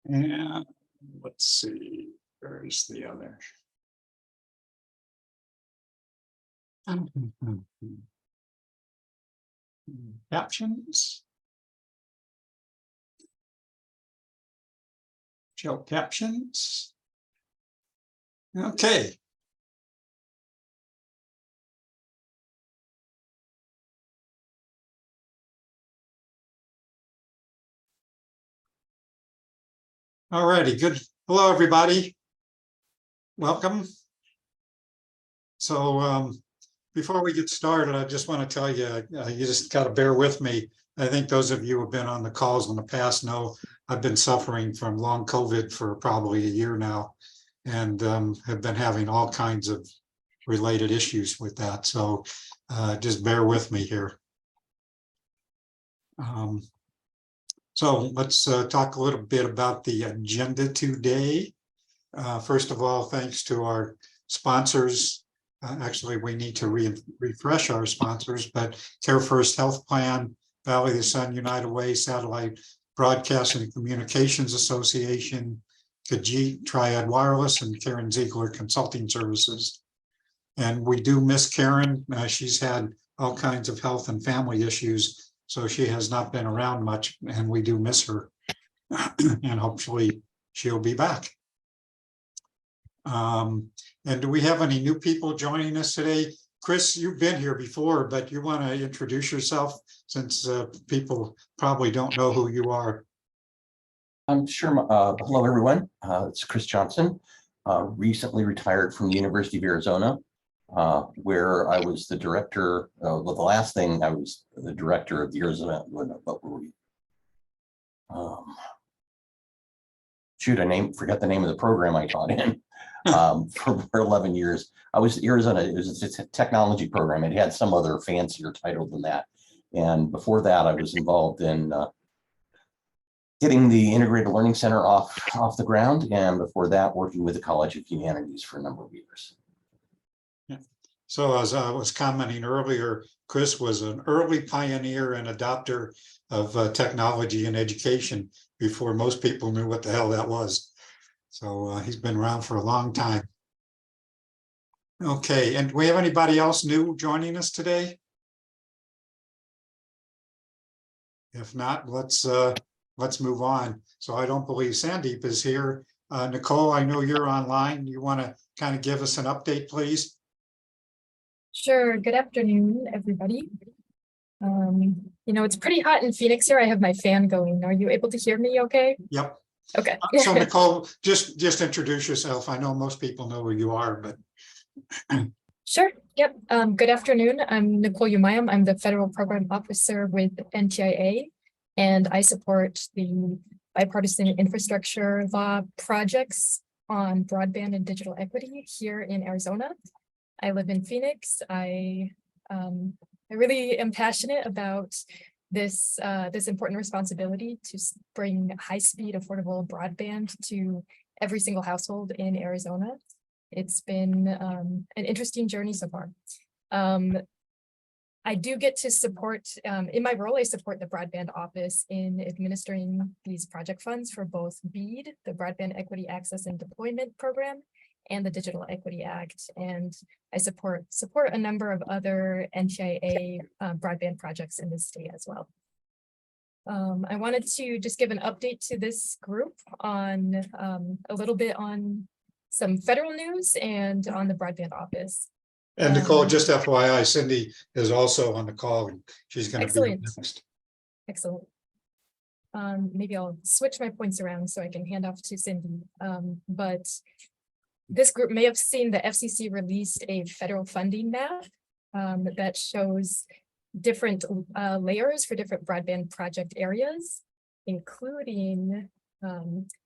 And let's see, where is the other? Captions. Show captions. Okay. All righty, good. Hello, everybody. Welcome. So before we get started, I just want to tell you, you just got to bear with me. I think those of you who have been on the calls in the past know I've been suffering from long COVID for probably a year now, and have been having all kinds of related issues with that. So just bear with me here. So let's talk a little bit about the agenda today. First of all, thanks to our sponsors. Actually, we need to refresh our sponsors, but Care First Health Plan, Valley of the Sun United Way, Satellite Broadcasting and Communications Association, Kajit Triad Wireless, and Karen Ziegler Consulting Services. And we do miss Karen. She's had all kinds of health and family issues, so she has not been around much, and we do miss her. And hopefully she'll be back. And do we have any new people joining us today? Chris, you've been here before, but you want to introduce yourself since people probably don't know who you are. I'm sure. Hello, everyone. It's Chris Johnson, recently retired from the University of Arizona, where I was the director. Well, the last thing I was the director of the Arizona. What were we? Shoot, forgot the name of the program I taught in. For 11 years. I was Arizona, it was a technology program. It had some other fancier title than that. And before that, I was involved in getting the Integrated Learning Center off the ground. And before that, working with the College of Humanities for a number of years. Yeah. So as I was commenting earlier, Chris was an early pioneer and adopter of technology in education before most people knew what the hell that was. So he's been around for a long time. Okay, and do we have anybody else new joining us today? If not, let's move on. So I don't believe Sandeep is here. Nicole, I know you're online. You want to kind of give us an update, please? Sure. Good afternoon, everybody. You know, it's pretty hot in Phoenix here. I have my fan going. Are you able to hear me okay? Yep. Okay. So Nicole, just introduce yourself. I know most people know who you are, but. Sure. Yep. Good afternoon. I'm Nicole Umayam. I'm the Federal Program Officer with NTIA, and I support the bipartisan infrastructure law projects on broadband and digital equity here in Arizona. I live in Phoenix. I really am passionate about this important responsibility to bring high-speed, affordable broadband to every single household in Arizona. It's been an interesting journey so far. I do get to support, in my role, I support the Broadband Office in administering these project funds for both BEAD, the Broadband Equity Access and Deployment Program, and the Digital Equity Act. And I support a number of other NTIA broadband projects in the state as well. I wanted to just give an update to this group on a little bit on some federal news and on the Broadband Office. And Nicole, just FYI, Cindy is also on the call and she's going to be next. Excellent. Maybe I'll switch my points around so I can hand off to Cindy. But this group may have seen the FCC released a federal funding map that shows different layers for different broadband project areas, including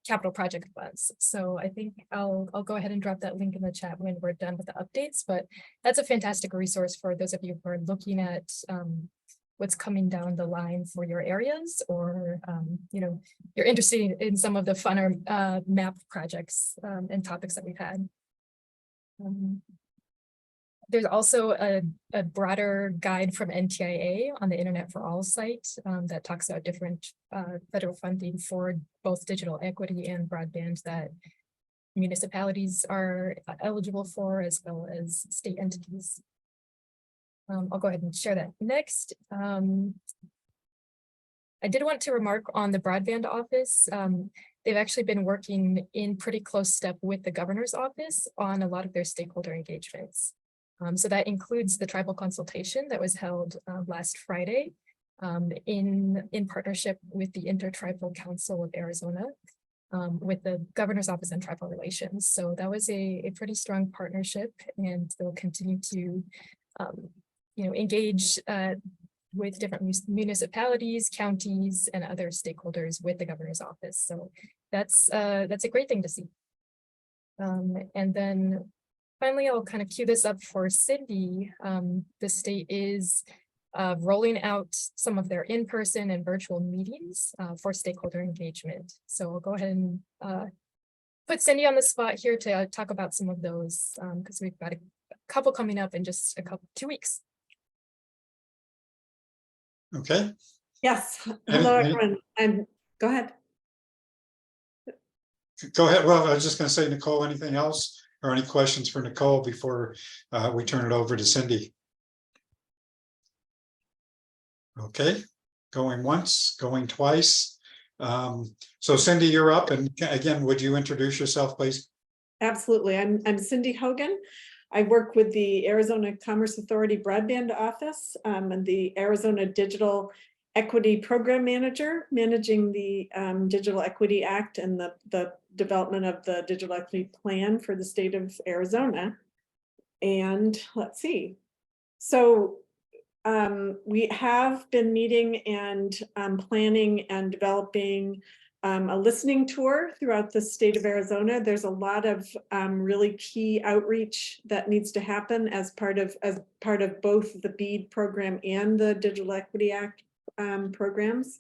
capital project funds. So I think I'll go ahead and drop that link in the chat when we're done with the updates, but that's a fantastic resource for those of you who are looking at what's coming down the line for your areas, or you know, you're interested in some of the funner map projects and topics that we've had. There's also a broader guide from NTIA on the Internet for All site that talks about different federal funding for both digital equity and broadband that municipalities are eligible for, as well as state entities. I'll go ahead and share that next. I did want to remark on the broadband office. They've actually been working in pretty close step with the governor's office on a lot of their stakeholder engagements. So that includes the tribal consultation that was held last Friday in partnership with the Intertribal Council of Arizona, with the governor's office and tribal relations. So that was a pretty strong partnership, and they'll continue to engage with different municipalities, counties, and other stakeholders with the governor's office. So that's a great thing to see. And then finally, I'll kind of cue this up for Cindy. The state is rolling out some of their in-person and virtual meetings for stakeholder engagement. So I'll go ahead and put Cindy on the spot here to talk about some of those, because we've got a couple coming up in just 2 weeks. Okay. Yes. Hello, everyone. Go ahead. Go ahead. Well, I was just going to say, Nicole, anything else or any questions for Nicole before we turn it over to Cindy? Okay, going once, going twice. So Cindy, you're up. And again, would you introduce yourself, please? Absolutely. I'm Cindy Hogan. I work with the Arizona Commerce Authority Broadband Office and the Arizona Digital Equity Program Manager, managing the Digital Equity Act and the development of the Digital Equity Plan for the state of Arizona. And let's see. So we have been meeting and planning and developing a listening tour throughout the state of Arizona. There's a lot of really key outreach that needs to happen as part of both the BEAD program and the Digital Equity Act programs.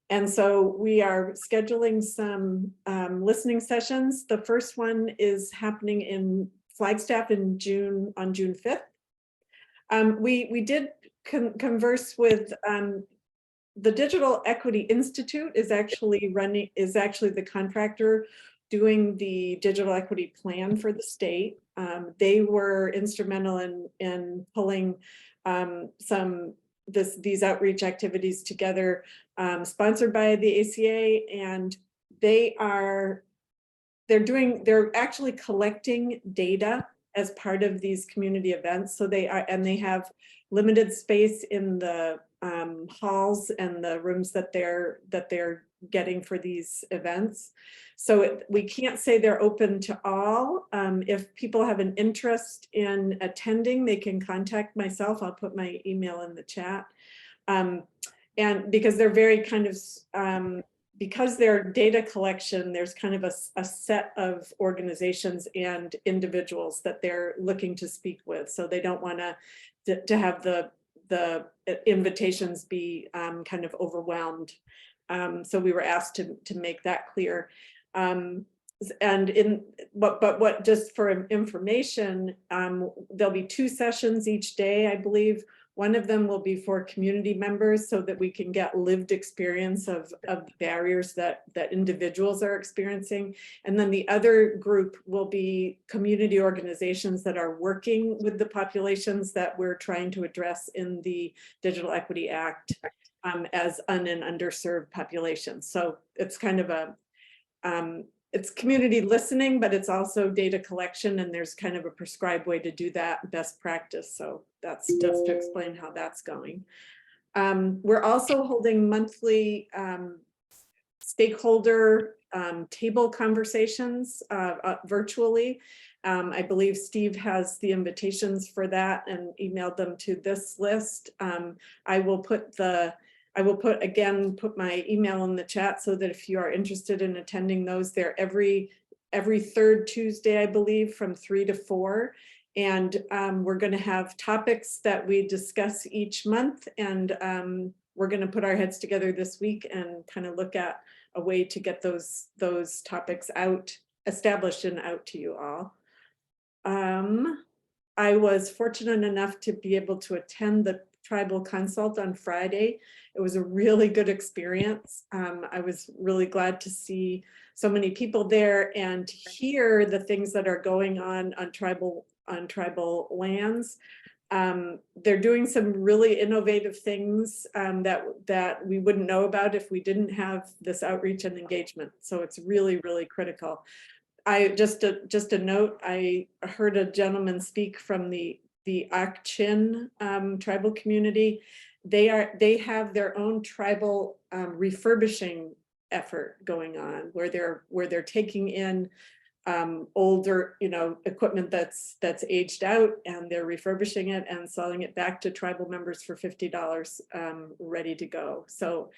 And so we are scheduling some listening sessions. The first one is happening in Flagstaff in June, on June 5th. We did converse with the Digital Equity Institute is actually the contractor doing the digital equity plan for the state. They were instrumental in pulling these outreach activities together, sponsored by the ACA, and they're actually collecting data as part of these community events. So they have limited space in the halls and the rooms that they're getting for these events. So we can't say they're open to all. If people have an interest in attending, they can contact myself. I'll put my email in the chat. And because they're very kind of, because they're data collection, there's kind of a set of organizations and individuals that they're looking to speak with. So they don't want to have the invitations be kind of overwhelmed. So we were asked to make that clear. And what just for information, there'll be 2 sessions each day, I believe. One of them will be for community members so that we can get lived experience of barriers that individuals are experiencing. And then the other group will be community organizations that are working with the populations that we're trying to address in the Digital Equity Act as and underserved populations. So it's kind of it's community listening, but it's also data collection, and there's kind of a prescribed way to do that, best practice. So that's just to explain how that's going. We're also holding monthly stakeholder table conversations virtually. I believe Steve has the invitations for that and emailed them to this list. I will put my email in the chat so that if you are interested in attending those, they're every 3rd Tuesday, I believe, from 3 to 4. And we're going to have topics that we discuss each month. And we're going to put our heads together this week and kind of look at a way to get those topics established and out to you all. I was fortunate enough to be able to attend the tribal consult on Friday. It was a really good experience. I was really glad to see so many people there and hear the things that are going on tribal lands. They're doing some really innovative things that we wouldn't know about if we didn't have this outreach and engagement. So it's really, really critical. Just a note, I heard a gentleman speak from the Ak-Chin tribal community. They have their own tribal refurbishing effort going on where they're taking in older, equipment that's aged out, and they're refurbishing it and selling it back to tribal members for $50 ready to go. So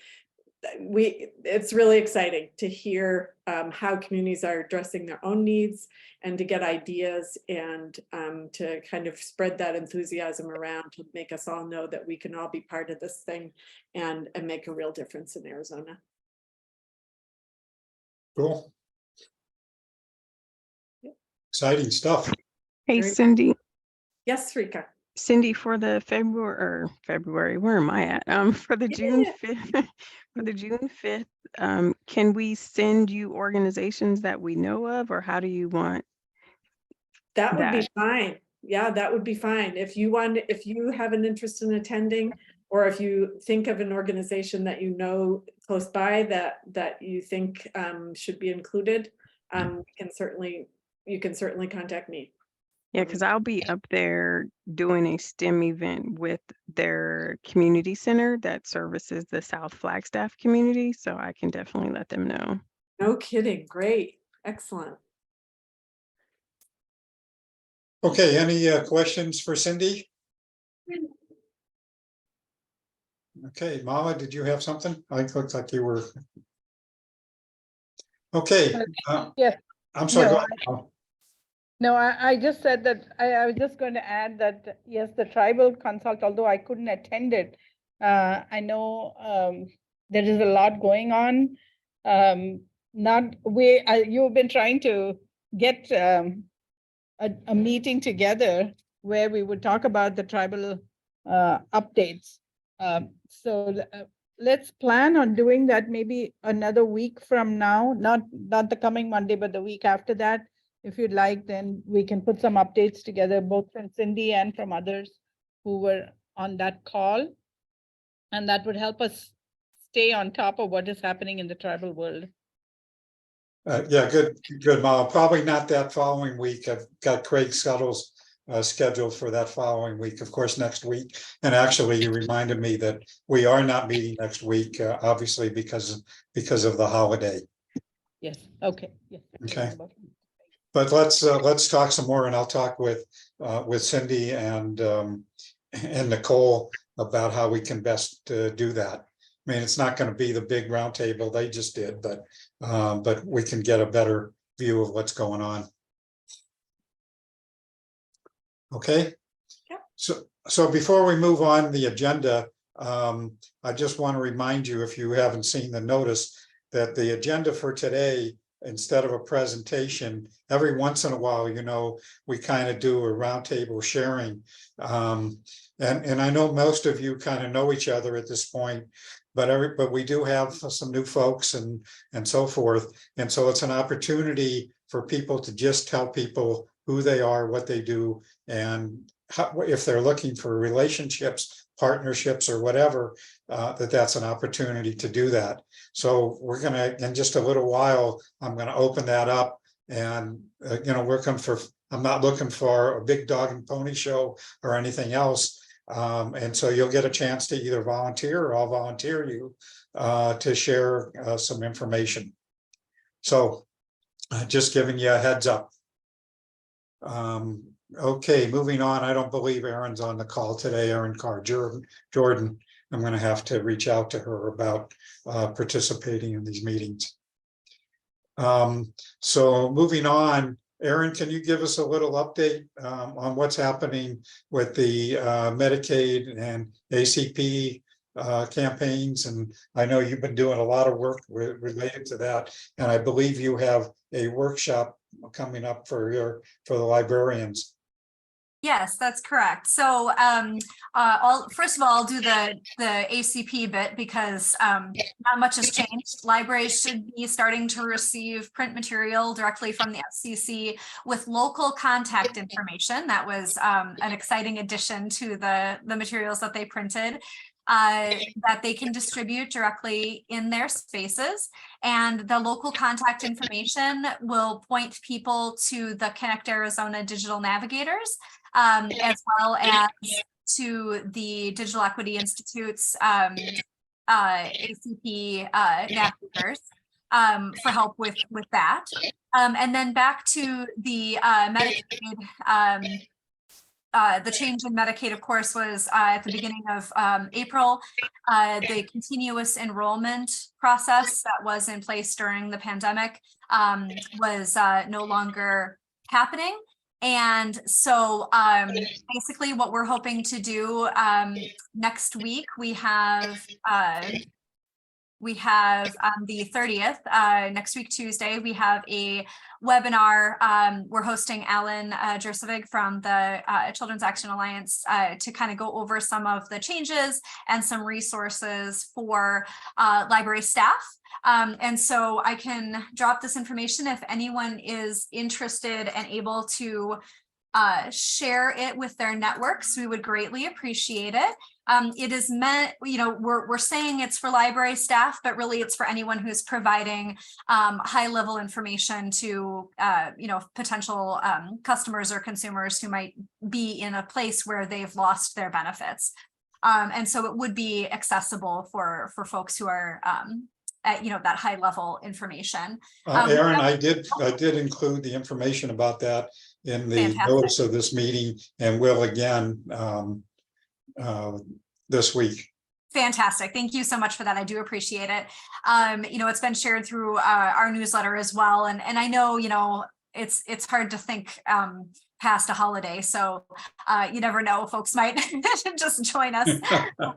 it's really exciting to hear how communities are addressing their own needs and to get ideas and to kind of spread that enthusiasm around to make us all know that we can all be part of this thing and make a real difference in Arizona. Cool. Yep. Exciting stuff. Hey, Very- Cindy. Yes, Rika. Cindy, for the February, where am I at? For the June Yeah. 5th, for the June 5th, can we send you organizations that we know of, or how do you want? That would be that? fine. Yeah, that would be fine. If you have an interest in attending, or if you think of an organization that you know close by that you think should be included, you can certainly contact me. Yeah, because I'll be up there doing a STEM event with their community center that services the South Flagstaff community. So I can definitely let them know. No kidding. Great. Excellent. Okay, any questions for Cindy? Okay, Mala, did you have something? I looked like you were. Okay. Yes. I'm sorry. No, go ahead, Mala. No, I just said that I was just going to add that, yes, the tribal consult, although I couldn't attend it, I know there is a lot going on. You've been trying to get a meeting together where we would talk about the tribal updates. Let's plan on doing that maybe another week from now, not the coming Monday, but the week after that. If you'd like, then we can put some updates together, both from Cindy and from others who were on that call. And that would help us stay on top of what is happening in the tribal world. Yeah, good, Mala. Probably not that following week. I've got Craig Scuttle's scheduled for that following week, of course, next week. And actually, you reminded me that we are not meeting next week, obviously, because of the holiday. Yes, okay. Yes. Okay. But let's talk some more, and I'll talk with Cindy and Nicole about how we can best do that. I mean, it's not going to be the big roundtable they just did, but we can get a better view of what's going on. Okay. Yep. So before we move on the agenda, I just want to remind you, if you haven't seen the notice, that the agenda for today, instead of a presentation, every once in a while, we kind of do a roundtable sharing. And I know most of you kind of know each other at this point, but we do have some new folks and so forth. And so it's an opportunity for people to just tell people who they are, what they do, and if they're looking for relationships, partnerships, or whatever, that's an opportunity to do that. So we're going to, in just a little while, I'm going to open that up, and I'm not looking for a big dog and pony show or anything else. And so you'll get a chance to either volunteer, or I'll volunteer you to share some information. So just giving you a heads up. Okay, moving on. I don't believe Erin's on the call today. Erin Carr Jordan. I'm going to have to reach out to her about participating in these meetings. So moving on, Erin, can you give us a little update on what's happening with the Medicaid and ACP campaigns? And I know you've been doing a lot of work related to that, and I believe you have a workshop coming up for the librarians. Yes, that's correct. So first of all, I'll do the ACP bit because not much has changed. Libraries should be starting to receive print material directly from the FCC with local contact information. That was an exciting addition to the materials that they printed. That they can distribute directly in their spaces. And the local contact information will point people to the Connect Arizona digital navigators, as well as to the Digital Equity Institute's ACP navigators for help with that. And then back to the Medicaid. The change in Medicaid, of course, was at the beginning of April. The continuous enrollment process that was in place during the pandemic was no longer happening. And so basically what we're hoping to do next week, we have on the 30th, next week, Tuesday, we have a webinar. We're hosting Alan Jersevig from the Children's Action Alliance to kind of go over some of the changes and some resources for library staff. And so I can drop this information if anyone is interested and able to share it with their networks. We would greatly appreciate it. It is meant, we're saying it's for library staff, but really it's for anyone who's providing high level information to, potential customers or consumers who might be in a place where they've lost their benefits. And so it would be accessible for folks who are at, that high level information. Aaron, I did include the information about that in the Fantastic. notice of this meeting, and will again this week. Fantastic. Thank you so much for that. I do appreciate it. It's been shared through our newsletter as well. And I know, it's hard to think past a holiday. So you never know, folks might just join us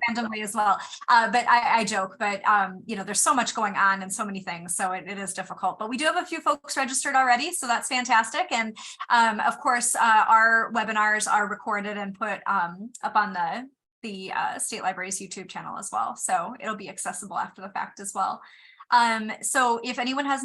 randomly as well. But I joke, but there's so much going on and so many things. So it is difficult, but we do have a few folks registered already. So that's fantastic. And of course, our webinars are recorded and put up on the State Library's YouTube channel as well. So it'll be accessible after the fact as well. So if anyone has